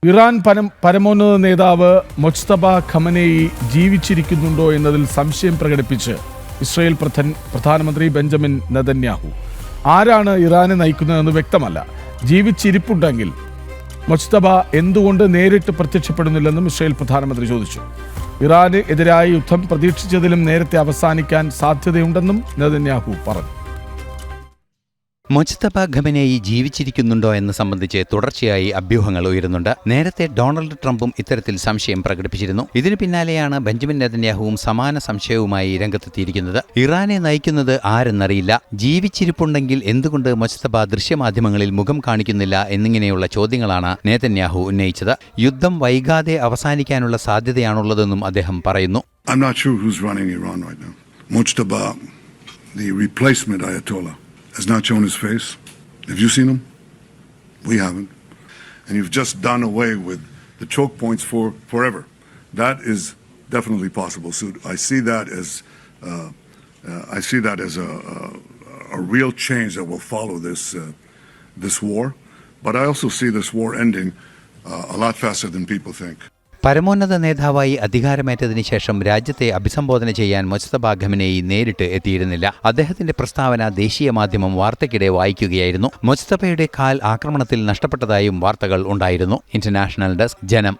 Iran പരമോന്നത നേതാവ് Mojtaba Khamenei ജീവിച്ചിരിക്കുന്നുണ്ടോ എന്നതിൽ സംശയം പ്രകടിപ്പിച്ച് ഇസ്രായേൽ പ്രധാനമന്ത്രി ബെഞ്ചമിൻ നെതന്യാഹു. ആരാണ് ഇറാനെ നയിക്കുന്നതെന്ന് വ്യക്തമല്ല. ജീവിച്ചിരിപ്പുണ്ടെങ്കിൽ മൊജ്തബ എന്തുകൊണ്ട് നേരിട്ട് പ്രത്യക്ഷപ്പെടുന്നില്ലെന്നും ഇസ്രായേൽ പ്രധാനമന്ത്രി ചോദിച്ചു. ഇറാന് എതിരായ യുദ്ധം പ്രതീക്ഷിച്ചതിലും നേരത്തെ അവസാനിക്കാൻ സാധ്യതയുണ്ടെന്നും നെതന്യാഹു പറഞ്ഞു. മൊജ്തബ ഖമനേയി ജീവിച്ചിരിക്കുന്നുണ്ടോ എന്ന് സംബന്ധിച്ച് തുടർച്ചയായി അഭ്യൂഹങ്ങൾ ഉയരുന്നുണ്ട്. നേരത്തെ ഡൊണാൾഡ് ട്രംപും ഇത്തരത്തിൽ സംശയം പ്രകടിപ്പിച്ചിരുന്നു. ഇതിനു പിന്നാലെയാണ് ബെഞ്ചമിൻ നെതന്യാഹുവും സമാന സംശയവുമായി രംഗത്തെത്തിയിരിക്കുന്നത്. ഇറാനെ നയിക്കുന്നത് ആരെന്നറിയില്ല, ജീവിച്ചിരിപ്പുണ്ടെങ്കിൽ എന്തുകൊണ്ട് മൊജ്തബ ദൃശ്യമാധ്യമങ്ങളിൽ മുഖം കാണിക്കുന്നില്ല എന്നിങ്ങനെയുള്ള ചോദ്യങ്ങളാണ് നെതന്യാഹു ഉന്നയിച്ചത്. യുദ്ധം വൈകാതെ അവസാനിക്കാനുള്ള സാധ്യതയാണുള്ളതെന്നും അദ്ദേഹം പറയുന്നു. I'm not sure who's running Iran right now. Mojtaba, the replacement Ayatollah, has not shown his face. Have you seen him? We haven't. And you've just done away with the choke points for forever. That is definitely possible. So I see that as a real change that will follow this war. But I also see this war ending a lot faster than people think. പരമോന്നത നേതാവായി അധികാരമേറ്റതിനു ശേഷം രാജ്യത്തെ അഭിസംബോധന ചെയ്യാൻ Mojtaba Khamenei നേരിട്ട് എത്തിയിരുന്നില്ല. അദ്ദേഹത്തിന്റെ പ്രസ്താവന ദേശീയ മാധ്യമം വാർത്തയ്ക്കിടെ വായിക്കുകയായിരുന്നു. മൊജ്തബയുടെ കാൽ ആക്രമണത്തിൽ നഷ്ടപ്പെട്ടതായും വാർത്തകൾ ഉണ്ടായിരുന്നു. ഇന്റർനാഷണൽ ഡെസ്ക്, ജനം.